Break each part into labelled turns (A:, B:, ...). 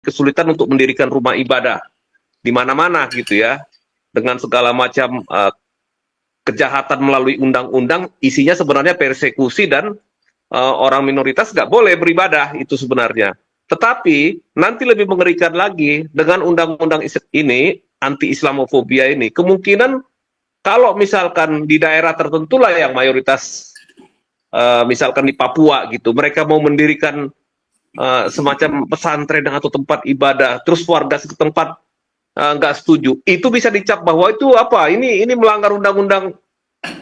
A: kesulitan untuk mendirikan rumah ibadah di mana-mana gitu ya, dengan segala macam kejahatan melalui undang-undang, isinya sebenarnya persekusi dan orang minoritas nggak boleh beribadah itu sebenarnya. Tetapi nanti lebih mengerikan lagi dengan undang-undang ini, anti Islamofobia ini, kemungkinan kalau misalkan di daerah tertentu lah yang mayoritas, misalkan di Papua gitu, mereka mau mendirikan semacam pesantren atau tempat ibadah, terus warga setempat nggak setuju, itu bisa dicap bahwa itu apa? Ini melanggar undang-undang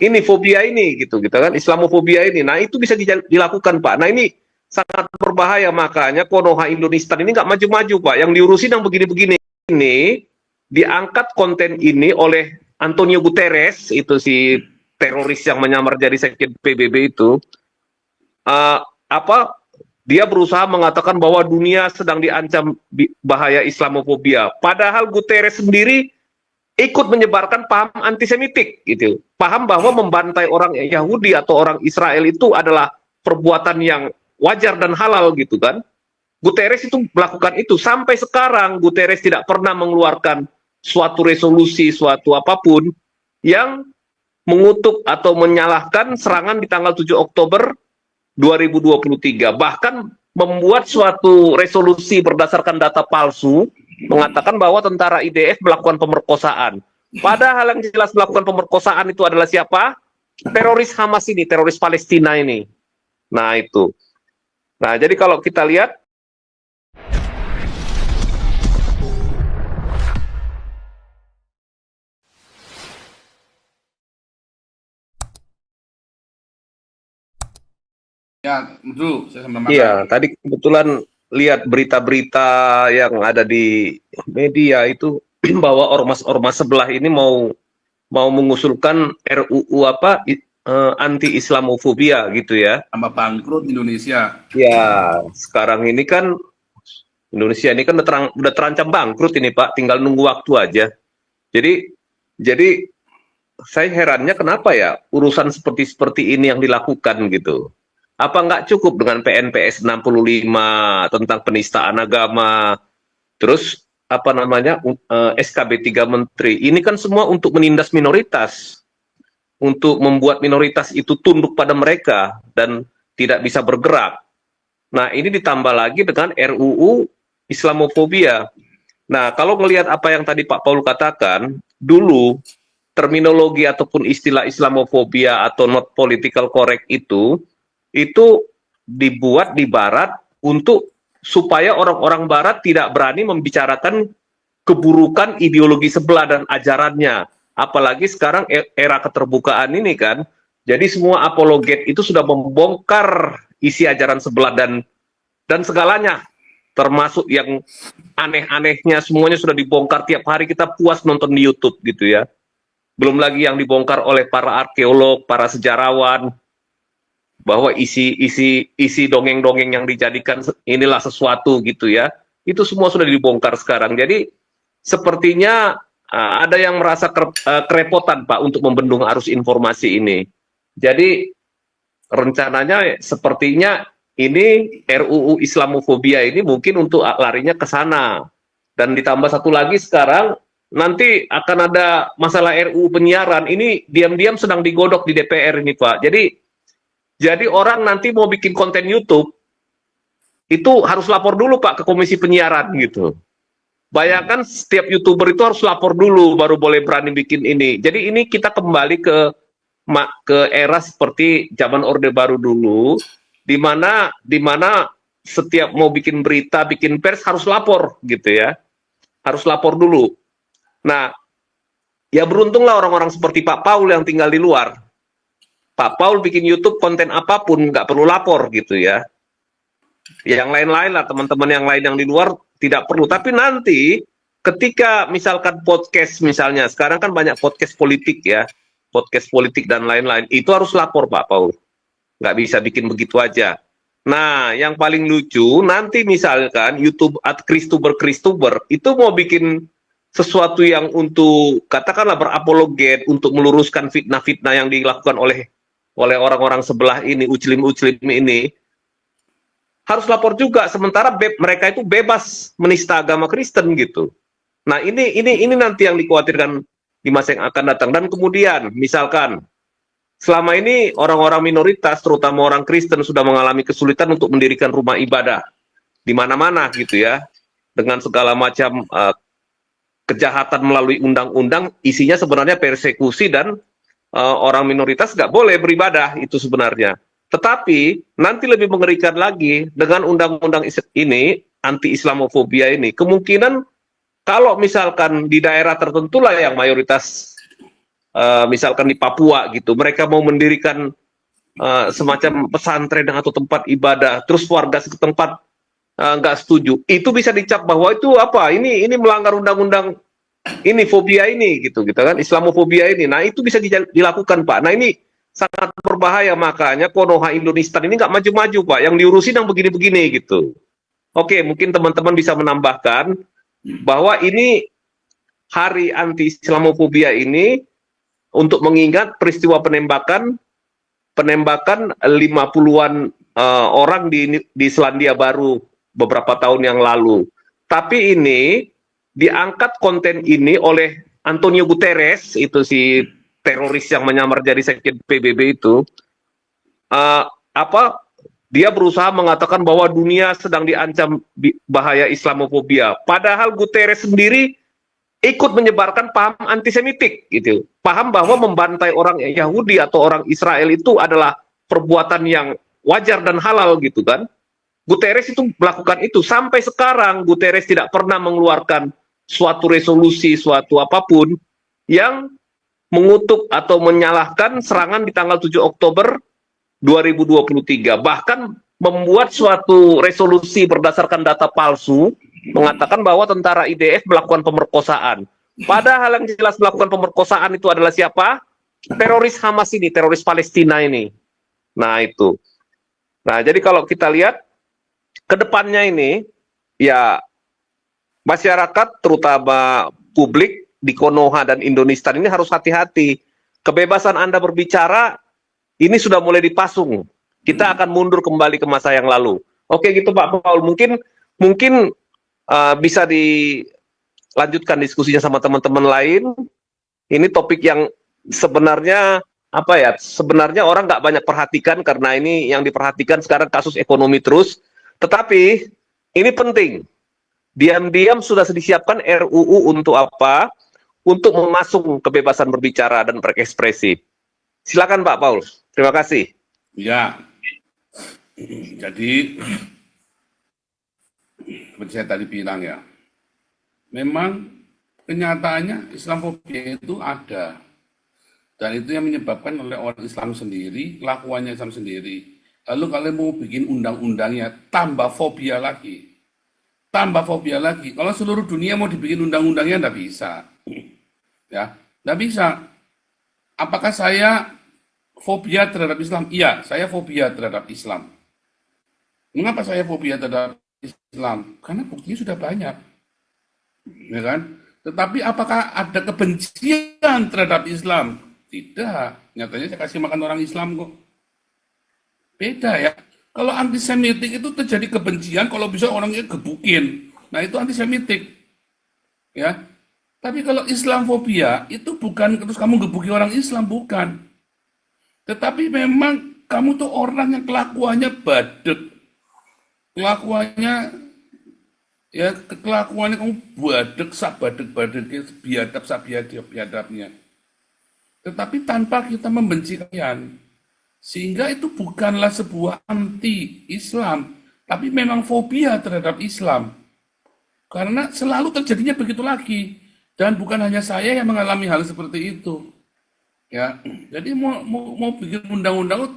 A: ini, fobia ini gitu, gitu kan, Islamofobia ini. Nah itu bisa dilakukan Pak. Nah ini sangat berbahaya, makanya Konoha Indonesia ini nggak maju-maju Pak. Yang diurusin yang begini-begini ini, diangkat konten ini oleh Antonio Guterres, itu si teroris yang menyamar jadi sekjen PBB itu, apa, dia berusaha mengatakan bahwa dunia sedang diancam bahaya Islamofobia. Padahal Guterres sendiri ikut menyebarkan paham antisemitik gitu. Paham bahwa membantai orang Yahudi atau orang Israel itu adalah perbuatan yang wajar dan halal gitu kan. Guterres itu melakukan itu. Sampai sekarang Guterres tidak pernah mengeluarkan suatu resolusi, suatu apapun yang mengutuk atau menyalahkan serangan di tanggal 7 Oktober 2023. Bahkan membuat suatu resolusi berdasarkan data palsu, mengatakan bahwa tentara IDF melakukan pemerkosaan. Padahal yang jelas melakukan pemerkosaan itu adalah siapa? Teroris Hamas ini, teroris Palestina ini. Nah itu. Nah jadi kalau kita lihat,
B: Ya, betul. Saya sama
A: iya, tadi kebetulan lihat berita-berita yang ada di media itu bahwa ormas-ormas sebelah ini mau mengusulkan RUU apa, anti Islamofobia gitu ya.
B: tambah bangkrut Indonesia.
A: Ya, sekarang ini kan Indonesia ini kan udah terancam bangkrut ini Pak, tinggal nunggu waktu aja. Jadi saya herannya kenapa ya urusan seperti ini yang dilakukan gitu. Apa nggak cukup dengan PNPS 65 tentang penistaan agama, terus apa namanya, SKB 3 Menteri, ini kan semua untuk menindas minoritas, untuk membuat minoritas itu tunduk pada mereka dan tidak bisa bergerak. Nah ini ditambah lagi dengan RUU Islamofobia. Nah kalau melihat apa yang tadi Pak Paul katakan, dulu terminologi ataupun istilah Islamofobia atau not political correct itu dibuat di Barat untuk supaya orang-orang Barat tidak berani membicarakan keburukan ideologi sebelah dan ajarannya. Apalagi sekarang era keterbukaan ini kan, jadi semua apologet itu sudah membongkar isi ajaran sebelah dan segalanya, termasuk yang aneh-anehnya semuanya sudah dibongkar. Tiap hari kita puas nonton di YouTube gitu ya. Belum lagi yang dibongkar oleh para arkeolog, para sejarawan, bahwa isi dongeng-dongeng yang dijadikan inilah sesuatu gitu ya, itu semua sudah dibongkar sekarang. Jadi sepertinya ada yang merasa kerepotan Pak untuk membendung arus informasi ini. Jadi rencananya sepertinya ini RUU Islamofobia ini mungkin untuk larinya ke sana. Dan ditambah satu lagi sekarang nanti akan ada masalah RUU penyiaran, ini diam-diam sedang digodok di DPR ini Pak. Jadi orang nanti mau bikin konten YouTube, itu harus lapor dulu Pak ke Komisi Penyiaran gitu. Bayangkan setiap YouTuber itu harus lapor dulu, baru boleh berani bikin ini. Jadi ini kita kembali ke era seperti zaman Orde Baru dulu, di mana setiap mau bikin berita, bikin pers harus lapor gitu ya. Harus lapor dulu. Nah, ya beruntunglah orang-orang seperti Pak Paul yang tinggal di luar. Pak Paul bikin YouTube konten apapun nggak perlu lapor gitu ya. Yang lain-lain lah, teman-teman yang lain yang di luar tidak perlu. Tapi nanti ketika misalkan podcast misalnya, sekarang kan banyak podcast politik ya, podcast politik dan lain-lain, itu harus lapor Pak Paul. Nggak bisa bikin begitu aja. Nah, yang paling lucu nanti misalkan YouTube atau Kristuber itu mau bikin sesuatu yang untuk katakanlah berapologet, untuk meluruskan fitnah-fitnah yang dilakukan oleh orang-orang sebelah ini, uclim-uclim ini, harus lapor juga. Sementara mereka itu bebas menista agama Kristen gitu. Nah ini nanti yang dikhawatirkan di masa yang akan datang. Dan kemudian misalkan selama ini orang-orang minoritas, terutama orang Kristen, sudah mengalami kesulitan untuk mendirikan rumah ibadah di mana-mana gitu ya, dengan segala macam kejahatan melalui undang-undang, isinya sebenarnya persekusi dan orang minoritas nggak boleh beribadah itu sebenarnya. Tetapi nanti lebih mengerikan lagi dengan undang-undang ini, anti-Islamofobia ini, kemungkinan kalau misalkan di daerah tertentu lah yang mayoritas, misalkan di Papua gitu, mereka mau mendirikan semacam pesantren atau tempat ibadah, terus warga setempat nggak setuju, itu bisa dicap bahwa itu apa? Ini melanggar undang-undang ini, fobia ini gitu kan, Islamofobia ini. Nah itu bisa dilakukan Pak. Nah ini sangat berbahaya, makanya Konoha Indonesia ini nggak maju-maju Pak, yang diurusin yang begini-begini gitu. Oke, mungkin teman-teman bisa menambahkan bahwa ini hari anti Islamofobia ini untuk mengingat peristiwa penembakan 50-an orang di Selandia Baru beberapa tahun yang lalu. Tapi ini diangkat konten ini oleh Antonio Guterres, itu si teroris yang menyamar jadi sekjen PBB itu, dia berusaha mengatakan bahwa dunia sedang diancam bahaya Islamofobia. Padahal Guterres sendiri ikut menyebarkan paham antisemitik gitu. Paham bahwa membantai orang Yahudi atau orang Israel itu adalah perbuatan yang wajar dan halal gitu kan. Guterres itu melakukan itu. Sampai sekarang Guterres tidak pernah mengeluarkan suatu resolusi, suatu apapun yang mengutuk atau menyalahkan serangan di tanggal 7 Oktober 2023. Bahkan membuat suatu resolusi berdasarkan data palsu, mengatakan bahwa tentara IDF melakukan pemerkosaan. Padahal yang jelas melakukan pemerkosaan itu adalah siapa? Teroris Hamas ini, teroris Palestina ini. Nah itu. Nah jadi kalau kita lihat ke depannya ini, ya masyarakat terutama publik di Konoha dan Indonesia ini harus hati-hati. Kebebasan Anda berbicara ini sudah mulai dipasung. Kita akan mundur kembali ke masa yang lalu. Oke gitu Pak Paul. Mungkin bisa dilanjutkan diskusinya sama teman-teman lain. Ini topik yang sebenarnya sebenarnya orang nggak banyak perhatikan karena ini yang diperhatikan sekarang kasus ekonomi terus. Tetapi ini penting. Diam-diam sudah disiapkan RUU untuk apa? Untuk memasung kebebasan berbicara dan berekspresi. Silakan Pak Paul. Terima kasih.
B: Ya, jadi seperti saya tadi bilang ya, memang kenyataannya Islamofobia itu ada. Dan itu yang menyebabkan oleh orang Islam sendiri, kelakuannya Islam sendiri. Lalu kalian mau bikin undang-undangnya, tambah fobia lagi. Tambah fobia lagi. Kalau seluruh dunia mau dibikin undang-undangnya, enggak bisa. Ya, enggak bisa. Apakah saya fobia terhadap Islam? Iya, saya fobia terhadap Islam. Mengapa saya fobia terhadap Islam? Karena buktinya sudah banyak. Ya kan? Tetapi apakah ada kebencian terhadap Islam? Tidak. Nyatanya saya kasih makan orang Islam kok. Beda ya. Kalau antisemitik itu terjadi kebencian, kalau bisa orangnya gebukin. Nah itu antisemitik. Ya. Tapi kalau Islamfobia itu bukan terus kamu gebuki orang Islam, bukan. Tetapi memang kamu tuh orang yang kelakuannya badek. Kelakuannya kamu badek, sak badek-badeknya, biadab, sak biadabnya. Tetapi tanpa kita membenci kalian. Sehingga itu bukanlah sebuah anti-Islam, tapi memang fobia terhadap Islam. Karena selalu terjadinya begitu lagi. Dan bukan hanya saya yang mengalami hal seperti itu. Ya, jadi mau bikin undang-undang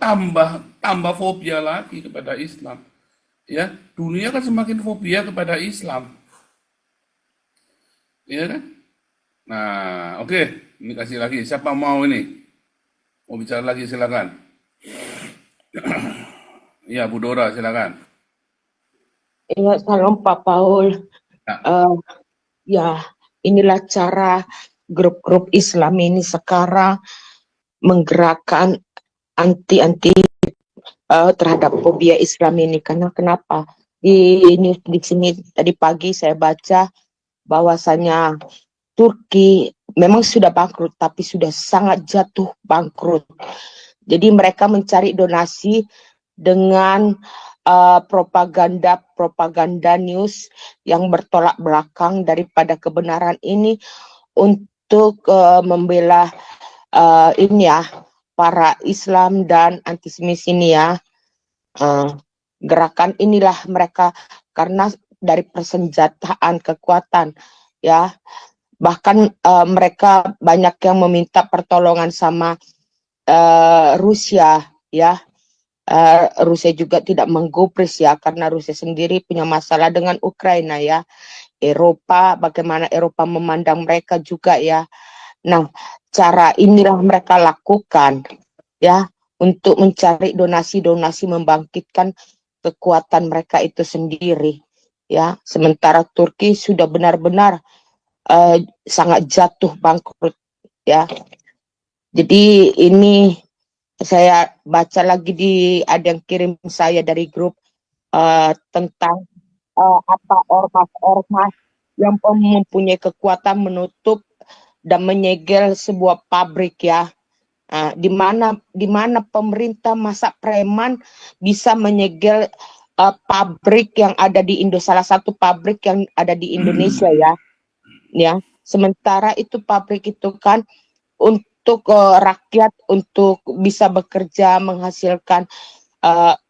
B: tambah fobia lagi kepada Islam. Ya, dunia kan semakin fobia kepada Islam. Ya kan? Nah, oke, ini kasih lagi. Siapa mau ini? Mau bicara lagi silakan. Ya, Bu Dora silakan.
C: Ya, salam Pak Paul. Ya, inilah cara grup-grup Islam ini sekarang menggerakkan anti terhadap fobia Islam ini. Karena kenapa? Di sini tadi pagi saya baca bahwasanya Turki memang sudah bangkrut, tapi sudah sangat jatuh bangkrut. Jadi mereka mencari donasi dengan propaganda news yang bertolak belakang daripada kebenaran ini untuk membela ini ya, para Islam dan antisemitis ini ya. Gerakan inilah mereka karena dari persenjataan kekuatan ya, bahkan mereka banyak yang meminta pertolongan sama Rusia ya. Rusia juga tidak menggubris ya, karena Rusia sendiri punya masalah dengan Ukraina ya. Eropa, bagaimana Eropa memandang mereka juga ya. Nah, cara inilah mereka lakukan ya, untuk mencari donasi-donasi, membangkitkan kekuatan mereka itu sendiri ya. Sementara Turki sudah benar-benar sangat jatuh bangkrut ya. Jadi ini saya baca lagi ada yang kirim saya dari grup tentang apa ormas-ormas yang mempunyai kekuatan menutup dan menyegel sebuah pabrik ya. Di mana pemerintah masa preman bisa menyegel pabrik yang ada di salah satu pabrik yang ada di Indonesia ya. Sementara itu pabrik itu kan untuk rakyat, untuk bisa bekerja menghasilkan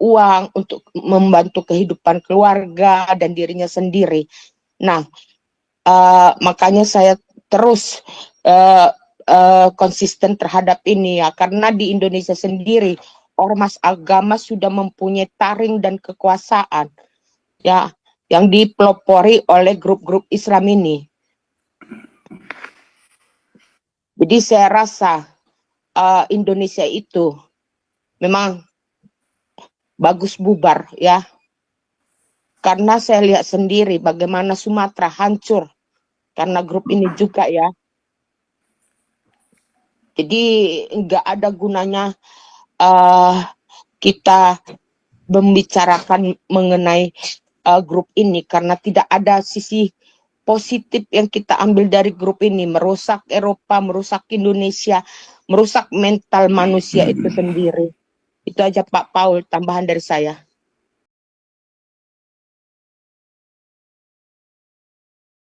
C: uang untuk membantu kehidupan keluarga dan dirinya sendiri. Nah, makanya saya terus konsisten terhadap ini ya, karena di Indonesia sendiri ormas agama sudah mempunyai taring dan kekuasaan ya, yang dipelopori oleh grup-grup Islam ini. Jadi saya rasa Indonesia itu memang bagus bubar ya, karena saya lihat sendiri bagaimana Sumatera hancur karena grup ini juga ya. Jadi nggak ada gunanya kita membicarakan mengenai grup ini, karena tidak ada sisi positif yang kita ambil dari grup ini. Merusak Eropa, merusak Indonesia, merusak mental manusia itu sendiri. Itu aja Pak Paul, tambahan dari saya.